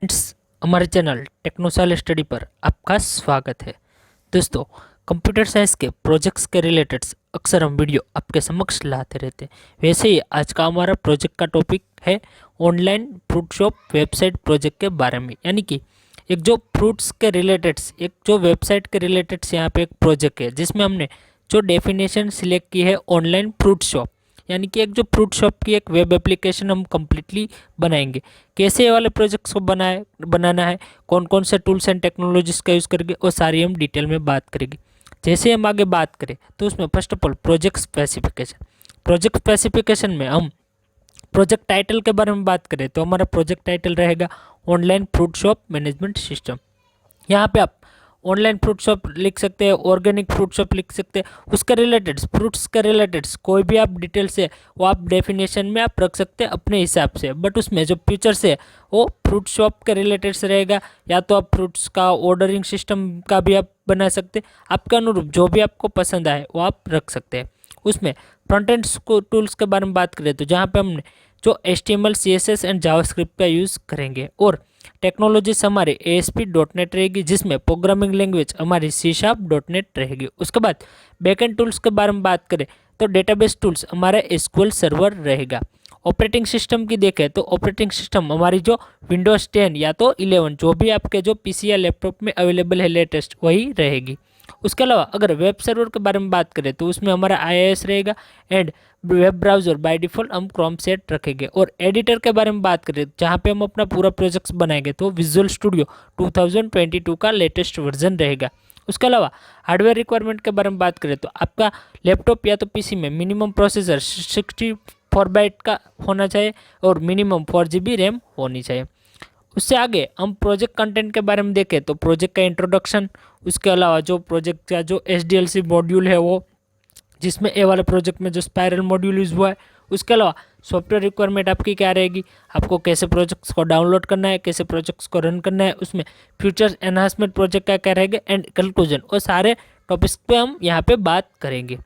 Friends, हमारे channel टेक्नोसाइल study पर आपका स्वागत है। दोस्तों, कंप्यूटर साइंस के प्रोजेक्ट्स के रिलेटेड अक्सर हम वीडियो आपके समक्ष लाते रहते हैं। वैसे ही आज का हमारा प्रोजेक्ट का टॉपिक है online fruit shop website project के बारे में। यानी कि एक जो फ्रूट्स के रिलेटेड एक जो वेबसाइट के रिलेटेड यहाँ पे एक प्रोजेक्ट है जिसमें हमने जो डेफिनेशन सिलेक्ट की है ऑनलाइन फ्रूट शॉप, यानी कि एक जो फ्रूट शॉप की एक वेब एप्लीकेशन हम कम्प्लीटली बनाएंगे। कैसे ये वाले प्रोजेक्ट्स को बनाना है, कौन कौन से टूल्स एंड टेक्नोलॉजीज का यूज़ करेंगे, वो सारी हम डिटेल में बात करेंगे। जैसे हम आगे बात करें तो उसमें first of all project specification में हम प्रोजेक्ट टाइटल के बारे में बात करें तो हमारा प्रोजेक्ट टाइटल रहेगा online fruit shop management system. यहाँ पे आप ऑनलाइन फ्रूट शॉप लिख सकते हैं, ऑर्गेनिक फ्रूट शॉप लिख सकते हैं, उसके रिलेटेड फ्रूट्स के रिलेटेड कोई भी आप डिटेल्स है वो आप डेफिनेशन में आप रख सकते हैं अपने हिसाब से। बट उसमें जो फीचर्स है वो फ्रूट शॉप के रिलेटेड से रहेगा। या तो आप फ्रूट्स का ऑर्डरिंग सिस्टम का भी आप बना सकते हैं, आपके अनुरूप जो भी आपको पसंद आए वो आप रख सकते हैं। उसमें फ्रंट एंड टूल्स के बारे में बात करें तो जहाँ पे हमने जो HTML CSS एंड जावास्क्रिप्ट का यूज़ करेंगे, और टेक्नोलॉजीज हमारे ASP.NET रहेगी जिसमें प्रोग्रामिंग लैंग्वेज हमारी C# .NET रहेगी। उसके बाद बैकएंड टूल्स के बारे में बात करें तो डेटाबेस टूल्स हमारा SQL सर्वर रहेगा। ऑपरेटिंग सिस्टम की देखें तो ऑपरेटिंग सिस्टम हमारी जो विंडोज 10 या तो 11 जो भी आपके जो PC या लैपटॉप में अवेलेबल है लेटेस्ट वही रहेगी। उसके अलावा अगर वेब सर्वर के बारे में बात करें तो उसमें हमारा IIS रहेगा and web browser by default हम क्रोम सेट रखेंगे। और एडिटर के बारे में बात करें जहाँ पे हम अपना पूरा प्रोजेक्ट्स बनाएंगे तो विजुअल स्टूडियो 2022 का लेटेस्ट वर्जन रहेगा। उसके अलावा हार्डवेयर रिक्वायरमेंट के बारे में बात करें तो आपका लैपटॉप या तो PC में मिनिमम प्रोसेसर 64 बाइट का होना चाहिए और मिनिमम 4 GB रैम होनी चाहिए। उससे आगे हम प्रोजेक्ट कंटेंट के बारे में देखें तो प्रोजेक्ट का इंट्रोडक्शन, उसके अलावा जो प्रोजेक्ट का जो SDLC मॉड्यूल है वो जिसमें ए वाले प्रोजेक्ट में जो स्पायरल मॉड्यूल यूज़ हुआ है, उसके अलावा सॉफ्टवेयर रिक्वायरमेंट आपकी क्या रहेगी, आपको कैसे प्रोजेक्ट्स को डाउनलोड करना है, कैसे प्रोजेक्ट्स को रन करना है, उसमें फ्यूचर्स एनहांसमेंट प्रोजेक्ट का क्या रहेगा एंड कंक्लूजन, और सारे टॉपिक्स पे हम यहाँ पे बात करेंगे।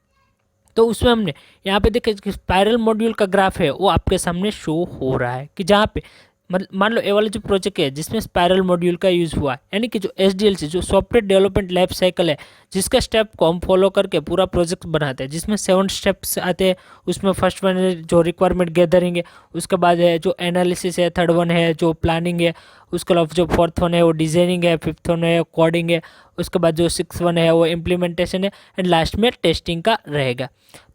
तो उसमें हमने यहाँ पे देखे कि स्पायरल मॉड्यूल का ग्राफ है वो आपके सामने शो हो रहा है कि जहाँ पे मान लो ये वाला जो प्रोजेक्ट है जिसमें स्पायरल मॉड्यूल का यूज़ हुआ है, यानी कि जो SDLC जो सॉफ्टवेयर डेवलपमेंट लाइफ साइकिल है जिसका स्टेप को हम फॉलो करके पूरा प्रोजेक्ट बनाते हैं, जिसमें 7 स्टेप्स आते हैं। उसमें फर्स्ट वन है जो रिक्वायरमेंट गैदरिंग है, उसके बाद है जो एनालिसिस है, थर्ड वन है जो प्लानिंग है, उसके अलावा जो फोर्थ वन है वो डिजाइनिंग है, फिफ्थ वन है कोडिंग है, उसके बाद जो सिक्स वन है वो इम्प्लीमेंटेशन है एंड लास्ट में टेस्टिंग का रहेगा।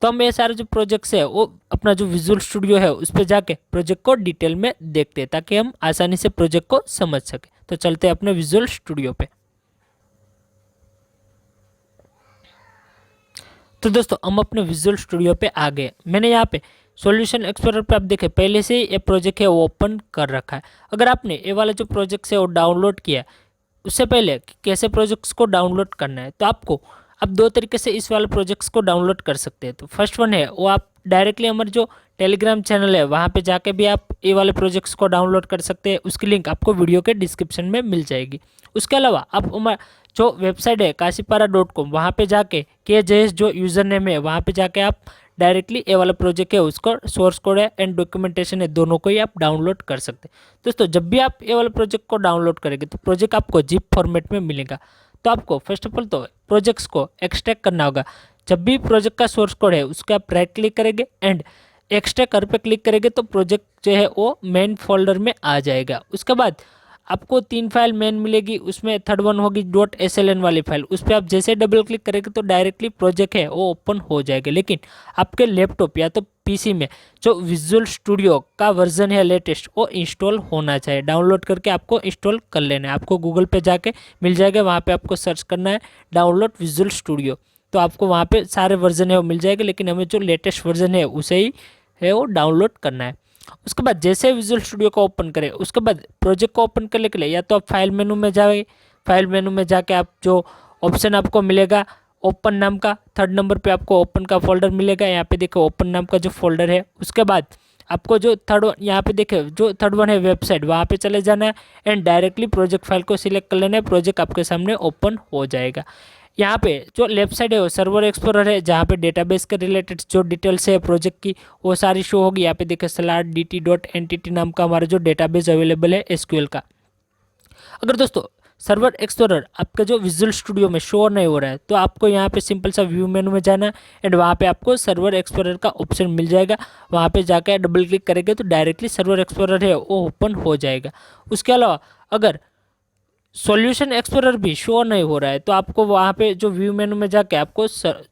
तो हम ये सारे जो प्रोजेक्ट्स है वो अपना जो विजुअल स्टूडियो है उस पर जाके प्रोजेक्ट को डिटेल में देखते हैं ताकि हम आसानी से प्रोजेक्ट को समझ सके। तो चलते हैं अपने विजुअल स्टूडियो पे। तो दोस्तों हम अपने विजुअल स्टूडियो पे आ गए। मैंने यहाँ पे सॉल्यूशन एक्सप्लोरर पे आप देखें पहले से ये प्रोजेक्ट है वो ओपन कर रखा है। अगर आपने ये वाला जो प्रोजेक्ट है वो डाउनलोड किया है, उससे पहले कैसे प्रोजेक्ट्स को डाउनलोड करना है तो आपको आप दो तरीके से इस वाले प्रोजेक्ट्स को डाउनलोड कर सकते हैं। तो फर्स्ट वन है वो आप डायरेक्टली हमारे जो टेलीग्राम चैनल है वहाँ पे जाके भी आप ये वाले प्रोजेक्ट्स को डाउनलोड कर सकते हैं, उसकी लिंक आपको वीडियो के डिस्क्रिप्शन में मिल जाएगी। उसके अलावा आप हमारा जो वेबसाइट है kasipara.com वहाँ पे जाके KJS जो यूज़र नेम है वहाँ पे जाके आप डायरेक्टली ये वाला प्रोजेक्ट है उसको सोर्स कोड है एंड डॉक्यूमेंटेशन है दोनों को ही आप डाउनलोड कर सकते हैं। दोस्तों जब भी आप ये वाला प्रोजेक्ट को डाउनलोड करेंगे तो प्रोजेक्ट आपको जिप फॉर्मेट में मिलेगा। तो आपको फर्स्ट ऑफ ऑल तो प्रोजेक्ट्स को एक्सट्रैक्ट करना होगा। जब भी प्रोजेक्ट का सोर्स कोड है उसके आप राइट क्लिक करेंगे एंड एक्सट्रैक्ट कर पे क्लिक करेंगे तो प्रोजेक्ट जो है वो मेन फोल्डर में आ जाएगा। उसके बाद आपको 3 फाइल मेन मिलेगी, उसमें थर्ड वन होगी .sln वाली फाइल, उस पर आप जैसे डबल क्लिक करेंगे तो डायरेक्टली प्रोजेक्ट है वो ओपन हो जाएगा। लेकिन आपके लैपटॉप या तो PC में जो विजुअल स्टूडियो का वर्जन है लेटेस्ट वो इंस्टॉल होना चाहिए। डाउनलोड करके आपको इंस्टॉल कर लेना है। आपको गूगल पे जाके मिल जाएगा, वहाँ पे आपको सर्च करना है डाउनलोड विजुअल स्टूडियो, तो आपको वहाँ पे सारे वर्जन है वो मिल जाएगा। लेकिन हमें जो लेटेस्ट वर्जन है उसे ही है वो डाउनलोड करना है। उसके बाद जैसे विजुअल स्टूडियो को ओपन करें उसके बाद प्रोजेक्ट को ओपन करने के लिए या तो आप फाइल मेनू में जाए, फाइल मेनू में जाके आप जो ऑप्शन आपको मिलेगा ओपन नाम का, थर्ड नंबर पे आपको ओपन का फोल्डर मिलेगा। यहाँ पे देखो ओपन नाम का जो फोल्डर है, उसके बाद आपको जो थर्ड वन यहाँ पे देखे जो थर्ड वन है वेबसाइट वहाँ पे चले जाना है एंड डायरेक्टली प्रोजेक्ट फाइल को सिलेक्ट कर लेना है। प्रोजेक्ट आपके सामने ओपन हो जाएगा। यहाँ पे जो लेफ्ट साइड है वो सर्वर एक्सप्लोरर है जहाँ पे डेटाबेस के रिलेटेड जो डिटेल्स है प्रोजेक्ट की वो सारी शो होगी। यहाँ पे देखिए /dt.ntt नाम का हमारा जो डेटाबेस अवेलेबल है SQL का, अगर दोस्तों सर्वर एक्सप्लोरर आपका जो विजुअल स्टूडियो में शो नहीं हो रहा है तो आपको यहाँ पे सिंपल सा व्यू मेनू में जाना है एंड वहाँ पे आपको सर्वर एक्सप्लोरर का ऑप्शन मिल जाएगा। वहाँ पे जाकर डबल क्लिक करेंगे तो डायरेक्टली सर्वर एक्सप्लोरर है वो ओपन हो जाएगा। उसके अलावा अगर सॉल्यूशन एक्सप्लोरर भी शो नहीं हो रहा है तो आपको वहाँ पे जो व्यू मेनू में जाके आपको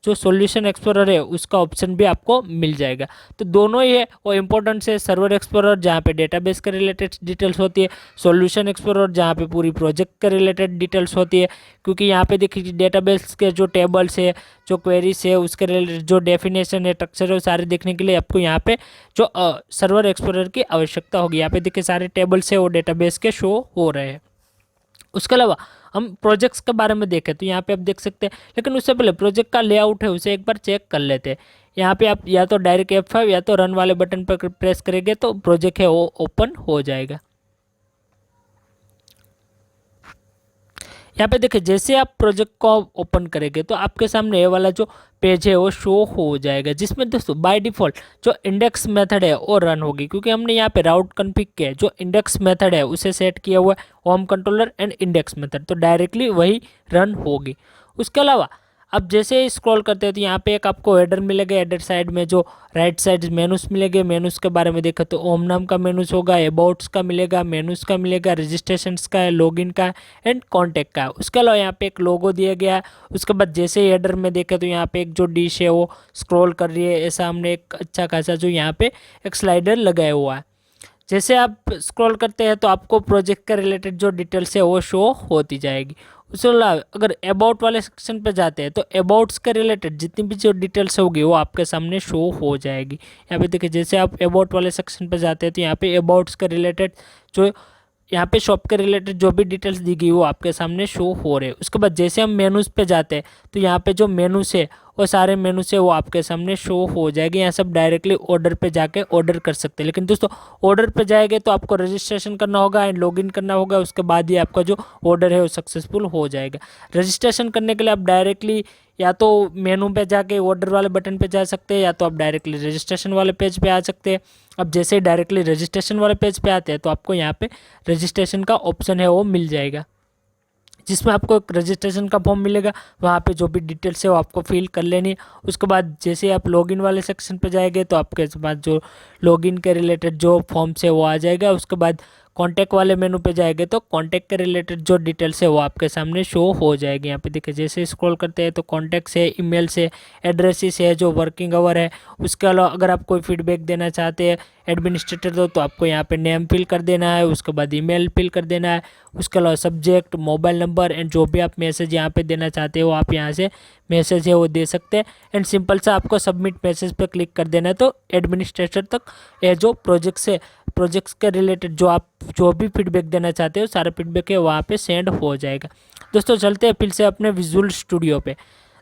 जो सॉल्यूशन एक्सप्लोरर है उसका ऑप्शन भी आपको मिल जाएगा। तो दोनों ही है वो इम्पोर्टेंट है, सर्वर एक्सप्लोरर जहाँ पे डेटाबेस के रिलेटेड डिटेल्स होती है, सॉल्यूशन एक्सप्लोरर जहाँ पे पूरी प्रोजेक्ट के रिलेटेड डिटेल्स होती है। क्योंकि यहाँ पे देखिए डेटाबेस के जो टेबल्स है, जो क्वेरीज है, उसके रिलेटेड जो डेफिनेशन है, स्ट्रक्चर है, वो सारे देखने के लिए आपको यहाँ पे जो सर्वर एक्सप्लोरर की आवश्यकता होगी। यहाँ पे देखिए सारे टेबल्स है वो डेटाबेस के शो हो रहे हैं। उसके अलावा हम प्रोजेक्ट्स के बारे में देखें तो यहाँ पे आप देख सकते हैं, लेकिन उससे पहले प्रोजेक्ट का लेआउट है उसे एक बार चेक कर लेते हैं। यहाँ पे आप या तो डायरेक्ट F5 या तो रन वाले बटन पर प्रेस करेंगे तो प्रोजेक्ट है वो ओपन हो जाएगा। यहाँ पे देखिए जैसे आप प्रोजेक्ट को ओपन करेंगे तो आपके सामने ये वाला जो पेज है वो शो हो जाएगा, जिसमें दोस्तों बाय डिफ़ॉल्ट जो इंडेक्स मेथड है वो रन होगी। क्योंकि हमने यहाँ पे राउट कॉन्फ़िग के जो इंडेक्स मेथड है उसे सेट किया हुआ है, home controller and index method, तो डायरेक्टली वही रन होगी। उसके अलावा अब जैसे ही स्क्रॉल करते हैं तो यहाँ पे एक आपको हेडर मिलेगा, हेडर साइड में जो राइट साइड मेनूस मिलेंगे। मेनूस के बारे में देखा तो ओम नाम का मेनूस होगा, अबाउट्स का मिलेगा, मेनूस का मिलेगा, रजिस्ट्रेशंस का है, लॉगिन का है एंड कॉन्टैक्ट का है। उसके अलावा यहाँ पे एक लोगो दिया गया है। उसके बाद जैसे ही हेडर में देखें तो यहाँ पे एक जो डिश है वो स्क्रॉल कर रही है, ऐसा हमने एक अच्छा खासा जो यहाँ पे एक स्लाइडर लगाया हुआ है। जैसे आप स्क्रॉल करते हैं तो आपको प्रोजेक्ट के रिलेटेड जो डिटेल्स है वो शो होती जाएगी। उसके अलावा अगर अबाउट वाले सेक्शन पे जाते हैं तो अबाउट्स के रिलेटेड जितनी भी जो डिटेल्स होगी वो आपके सामने शो हो जाएगी। यहाँ पे देखिए जैसे आप अबाउट वाले सेक्शन पे जाते हैं तो यहाँ पे अबाउट्स के रिलेटेड जो यहाँ पे शॉप के रिलेटेड जो भी डिटेल्स दी गई वो आपके सामने शो हो रहे हैं। उसके बाद जैसे हम मेनूज पे जाते हैं तो यहाँ पे जो मेनूज है वो सारे मेनूज है वो आपके सामने शो हो जाएगी। यहाँ सब डायरेक्टली ऑर्डर पे जाके ऑर्डर कर सकते हैं। लेकिन दोस्तों ऑर्डर पे जाएंगे तो आपको रजिस्ट्रेशन करना होगा एंड लॉगिन करना होगा, उसके बाद ही आपका जो ऑर्डर है वो सक्सेसफुल हो जाएगा। रजिस्ट्रेशन करने के लिए आप डायरेक्टली या तो मेनू पे जाके ऑर्डर वाले बटन पे जा सकते हैं या तो आप डायरेक्टली रजिस्ट्रेशन वाले पेज पे आ सकते हैं। अब जैसे ही डायरेक्टली रजिस्ट्रेशन वाले पेज पे आते हैं तो आपको यहाँ पे रजिस्ट्रेशन का ऑप्शन है वो मिल जाएगा, जिसमें आपको एक रजिस्ट्रेशन का फॉर्म मिलेगा। वहाँ पे जो भी डिटेल्स है वो आपको फिल कर लेनी है। उसके बाद जैसे आप लॉगिन वाले सेक्शन पे जाएंगे तो आपके पास जो लॉगिन के रिलेटेड जो फॉर्म्स है वो आ जाएगा। उसके बाद कॉन्टैक्ट वाले मेनू पे जाएंगे तो कॉन्टैक्ट के रिलेटेड जो डिटेल्स है वो आपके सामने शो हो जाएगी। यहाँ पे देखिए जैसे स्क्रॉल करते हैं तो कॉन्टैक्ट से, ईमेल से, एड्रेसेस है, जो वर्किंग आवर है। उसके अलावा अगर आप कोई फीडबैक देना चाहते हैं एडमिनिस्ट्रेटर तो आपको यहाँ पे नेम फिल कर देना है, उसके बाद ईमेल फिल कर देना है। उसके अलावा सब्जेक्ट, मोबाइल नंबर एंड जो भी आप मैसेज यहाँ पे देना चाहते हो आप यहाँ से मैसेज है वो दे सकते हैं। एंड सिंपल सा आपको सबमिट मैसेज पे क्लिक कर देना है तो एडमिनिस्ट्रेटर तक ये जो प्रोजेक्ट्स के रिलेटेड जो भी फीडबैक देना चाहते हो सारा फीडबैक है वहाँ पे सेंड हो जाएगा। दोस्तों चलते हैं फिर से अपने विजुअल स्टूडियो पे।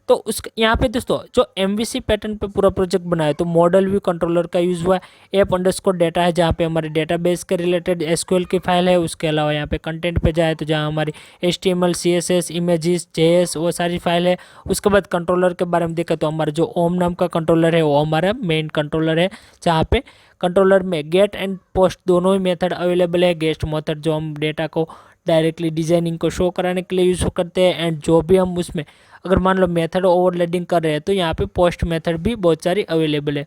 तो उस यहाँ पे दोस्तों जो MVC पैटर्न पे पूरा प्रोजेक्ट बना है तो मॉडल व्यू कंट्रोलर का यूज़ हुआ है। ऐप अंडरस्कोर डेटा है जहाँ पे हमारे डेटाबेस के रिलेटेड SQL की फाइल है। उसके अलावा यहाँ पे कंटेंट पे जाए तो जहाँ हमारी HTML, CSS, इमेजेस, JS वो सारी फाइल है। उसके बाद कंट्रोलर के बारे में देखा तो हमारा जो ओम नाम का कंट्रोलर है वो हमारा मेन कंट्रोलर है, जहाँ पे कंट्रोलर में गेट एंड पोस्ट दोनों ही मेथड अवेलेबल है। गेस्ट मेथड जो हम डेटा को डायरेक्टली डिजाइनिंग को शो कराने के लिए यूज़ करते हैं एंड जो भी हम उसमें अगर मान लो मेथड ओवरलोडिंग कर रहे हैं तो यहाँ पे पोस्ट मेथड भी बहुत सारी अवेलेबल है।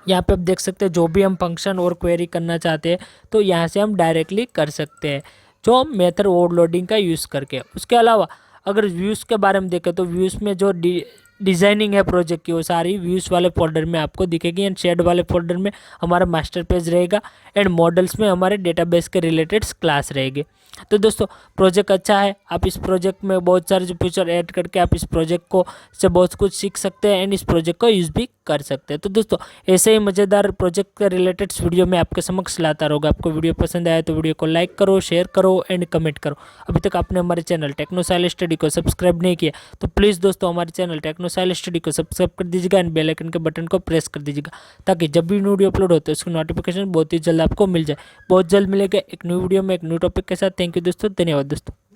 यहाँ पे आप देख सकते हैं जो भी हम फंक्शन और क्वेरी करना चाहते हैं तो यहाँ से हम डायरेक्टली कर सकते हैं जो हम मेथड ओवरलोडिंग का यूज़ करके। उसके अलावा अगर व्यूज़ के बारे में देखें तो व्यूज़ में जो डिज़ाइनिंग है प्रोजेक्ट की वो सारी व्यूज़ वाले फोल्डर में आपको दिखेगी एंड शेड वाले फोल्डर में हमारा मास्टर पेज रहेगा एंड मॉडल्स में हमारे डेटाबेस के रिलेटेड क्लास रहेगी। तो दोस्तों प्रोजेक्ट अच्छा है, आप इस प्रोजेक्ट में बहुत सारे जो फीचर ऐड करके आप इस प्रोजेक्ट को से बहुत कुछ सीख सकते हैं एंड इस प्रोजेक्ट को यूज़ भी कर सकते हैं। तो दोस्तों ऐसे ही मज़ेदार प्रोजेक्ट के रिलेटेड वीडियो में आपके समक्ष लाता रहूँगा। आपको वीडियो पसंद आया तो वीडियो को लाइक करो, शेयर करो एंड कमेंट करो। अभी तक आपने हमारे चैनल टेक्नोसाइल स्टडी को सब्सक्राइब नहीं किया तो प्लीज़ दोस्तों हमारे चैनल टेक्नोसाइल स्टडी को सब्सक्राइब कर दीजिएगा एंड बेल आइकन के बटन को प्रेस कर दीजिएगा ताकि जब भी वीडियो अपलोड होते है उसकी नोटिफिकेशन बहुत ही जल्द आपको मिल जाए। बहुत जल्द मिलेगा एक न्यू वीडियो में एक न्यू टॉपिक के साथ। थैंक यू दोस्तों, धन्यवाद दोस्तों।